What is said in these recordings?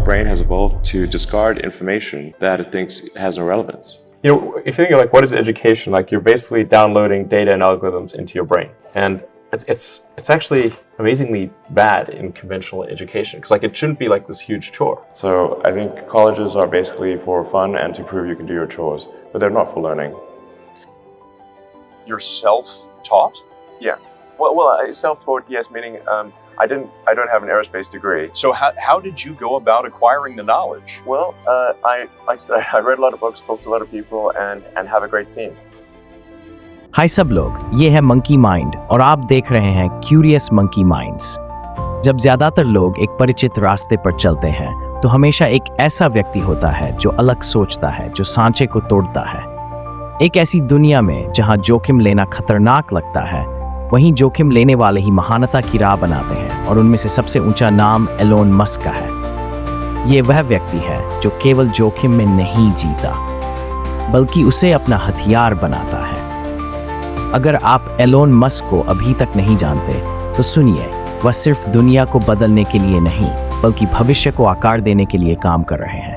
brain has evolved to discard information that it thinks has no relevance. You know, if you think of like what is education, like you're basically downloading data and algorithms into your brain, and it's actually amazingly bad in conventional education because like it shouldn't be like this huge chore. So I think colleges are basically for fun and to prove you can do your chores, but they're not for learning. You're self-taught? Yeah. Well, self-taught, yes, meaning I don't have an aerospace degree. So how did you go about acquiring the knowledge? Well, like I said, I read a lot of books, talked to a lot of people, and have a great team. हाय सब लोग, ये है monkey mind और आप देख रहे हैं curious monkey minds. जब ज्यादातर लोग एक परिचित रास्ते पर चलते हैं तो हमेशा एक ऐसा व्यक्ति होता है जो अलग सोचता है, जो सांचे को तोड़ता है। एक ऐसी दुनिया में जहां जोखिम लेना खतरनाक लगता है, वहीं जोखिम लेने वाले ही महानता की राह बनाते हैं और उनमें से सबसे ऊंचा नाम एलोन मस्क का है। ये वह व्यक्ति है जो केवल जोखिम में नहीं जीता, बल्कि उसे अपना हथियार बनाता है। अगर आप एलोन मस्क को अभी तक नहीं जानते तो सुनिए, वह सिर्फ दुनिया को बदलने के लिए नहीं बल्कि भविष्य को आकार देने के लिए काम कर रहे हैं।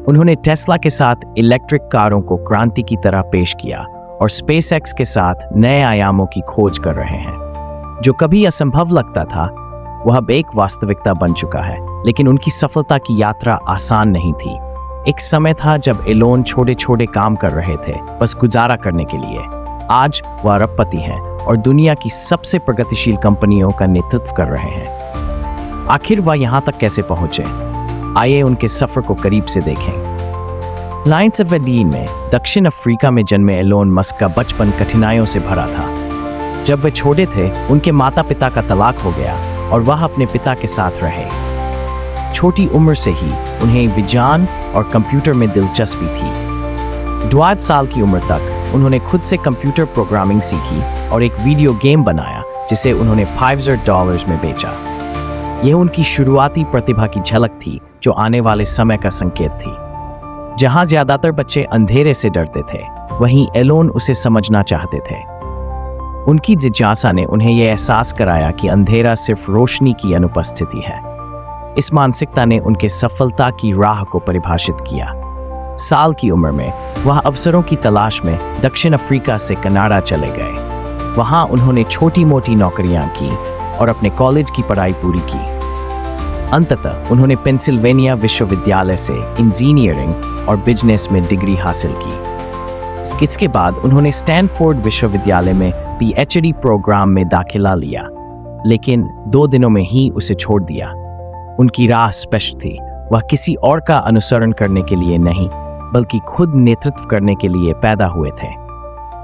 उन्होंने टेस्ला के साथ इलेक्ट्रिक कारों को क्रांति की तरह पेश किया और स्पेसएक्स के साथ नए आयामों की खोज कर रहे हैं। जो कभी असंभव लगता था वह अब एक वास्तविकता बन चुका है, लेकिन उनकी सफलता की यात्रा आसान नहीं थी। एक समय था जब एलोन छोटे छोटे काम कर रहे थे बस गुजारा करने के लिए। आज वह अरबपति हैं और दुनिया की सबसे प्रगतिशील कंपनियों का नेतृत्व कर रहे हैं। आखिर वह यहां तक कैसे पहुंचे? आइए उनके सफर को करीब से देखें। लायंस ऑफ एडीन में दक्षिण अफ्रीका में जन्मे एलोन मस्क का बचपन कठिनाइयों से भरा था। जब वे छोटे थे उनके माता पिता का तलाक हो गया और वह अपने पिता के साथ रहे। छोटी उम्र से ही उन्हें विज्ञान और कंप्यूटर में दिलचस्पी थी। 12 साल की उम्र तक उन्होंने खुद से कंप्यूटर प्रोग्रामिंग सीखी और एक वीडियो गेम बनाया जिसे उन्होंने $500 में बेचा। यह उनकी शुरुआती प्रतिभा की झलक थी जो आने वाले समय का संकेत थी। जहां ज्यादातर बच्चे अंधेरे से डरते थे, वहीं एलोन उसे समझना चाहते थे। उनकी जिज्ञासा ने उन्हें यह एहसास कराया कि अंधेरा सिर्फ रोशनी की अनुपस्थिति है। इस मानसिकता ने उनके सफलता की राह को परिभाषित किया। साल की उम्र में वह अवसरों की तलाश में दक्षिण अफ्रीका से कनाडा चले गए। वहां उन्होंने छोटी मोटी नौकरियां की और अपने कॉलेज की पढ़ाई पूरी की। अंततः उन्होंने पेंसिल्वेनिया विश्वविद्यालय से इंजीनियरिंग और बिजनेस में डिग्री हासिल की। इसके बाद उन्होंने स्टैनफोर्ड विश्वविद्यालय में PhD प्रोग्राम में दाखिला लिया, लेकिन 2 दिनों में ही उसे छोड़ दिया। उनकी राह स्पष्ट थी, वह किसी और का अनुसरण करने के लिए नहीं बल्कि खुद नेतृत्व करने के लिए पैदा हुए थे।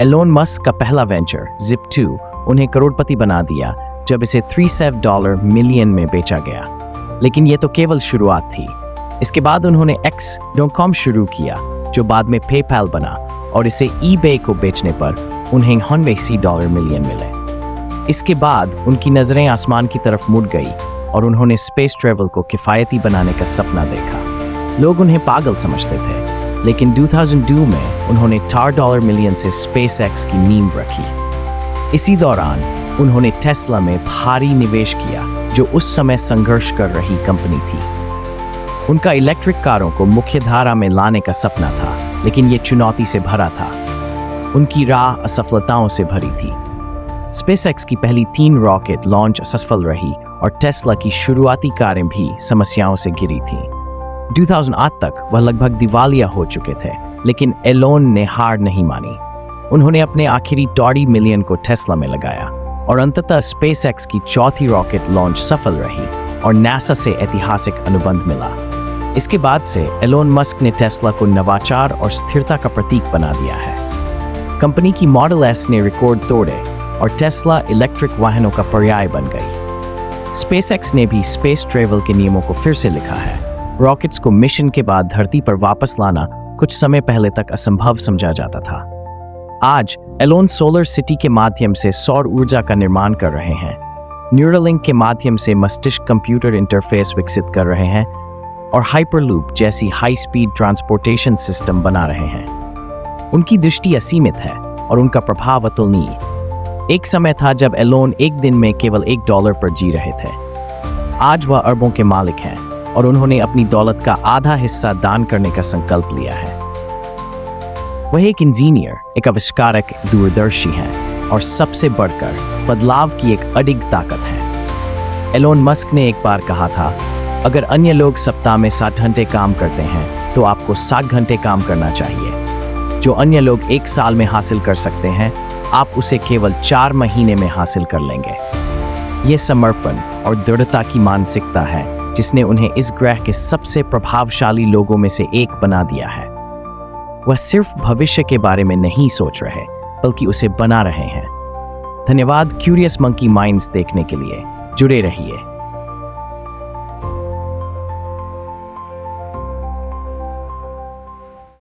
एलोन मस्क का पहला वेंचर Zip2 उन्हें करोड़पति बना दिया जब इसे $300 मिलियन में बेचा गया। लेकिन यह तो केवल शुरुआत थी। इसके बाद उन्होंने X.com शुरू किया जो बाद में PayPal बना और इसे eBay को बेचने पर उन्हें $180 मिलियन मिले। इसके बाद उनकी नजरें आसमान की तरफ मुड़ गई और उन्होंने स्पेस ट्रैवल को किफायती बनाने का सपना देखा। लोग उन्हें पागल समझते थे, लेकिन 2002 में उन्होंने $4 मिलियन से SpaceX की नींव रखी। इसी दौरान उन्होंने टेस्ला में भारी निवेश किया जो उस समय संघर्ष कर रही कंपनी थी। उनका इलेक्ट्रिक कारों को मुख्यधारा में लाने का सपना था, लेकिन ये चुनौती से भरा था। उनकी राह असफलताओं से भरी थी। SpaceX की पहली 3 रॉकेट लॉन्च असफल रही और टेस्ला की शुरुआती कारें भी समस्याओं से घिरी थीं। 2008 तक वह लगभग दिवालिया हो चुके थे, लेकिन एलोन ने हार नहीं मानी। उन्होंने अपने आखिरी $20 मिलियन को टेस्ला में लगाया और अंततः SpaceX की 4थी रॉकेट लॉन्च सफल रही और नासा से ऐतिहासिक अनुबंध मिला। इसके बाद से एलोन मस्क ने टेस्ला को नवाचार और स्थिरता का प्रतीक बना दिया है। कंपनी की मॉडल S ने रिकॉर्ड तोड़े और टेस्ला इलेक्ट्रिक वाहनों का पर्याय बन गई। SpaceX ने भी स्पेस ट्रैवल के नियमों को फिर से लिखा है। रॉकेट्स को मिशन के बाद धरती पर वापस लाना कुछ समय पहले तक असंभव समझा जाता था। आज एलोन सोलर सिटी के माध्यम से सौर ऊर्जा का निर्माण कर रहे हैं, न्यूरालिंक के माध्यम से मस्तिष्क कंप्यूटर इंटरफेस विकसित कर रहे हैं और हाइपरलूप जैसी हाई स्पीड ट्रांसपोर्टेशन सिस्टम बना रहे हैं। उनकी दृष्टि असीमित है और उनका प्रभाव अतुलनीय। एक समय था जब एलोन एक दिन में केवल $1 पर जी रहे थे। आज वह अरबों के मालिक हैं। और उन्होंने अपनी दौलत का आधा हिस्सा दान करने का संकल्प लिया है। वह एक इंजीनियर, एक आविष्कारक, दूरदर्शी हैं और सबसे बढ़कर बदलाव की एक अडिग ताकत है। एलोन मस्क ने एक बार कहा था, अगर अन्य लोग सप्ताह में 60 घंटे काम करते हैं तो आपको 60 घंटे काम करना चाहिए। जो अन्य लोग एक साल में हासिल कर सकते हैं, आप उसे केवल 4 महीने में हासिल कर लेंगे। ये समर्पण और दृढ़ता की मानसिकता है जिसने उन्हें इस ग्रह के सबसे प्रभावशाली लोगों में से एक बना दिया है। वह सिर्फ भविष्य के बारे में नहीं सोच रहे, बल्कि उसे बना रहे हैं। धन्यवाद क्यूरियस मंकी माइंड्स देखने के लिए। जुड़े रहिए।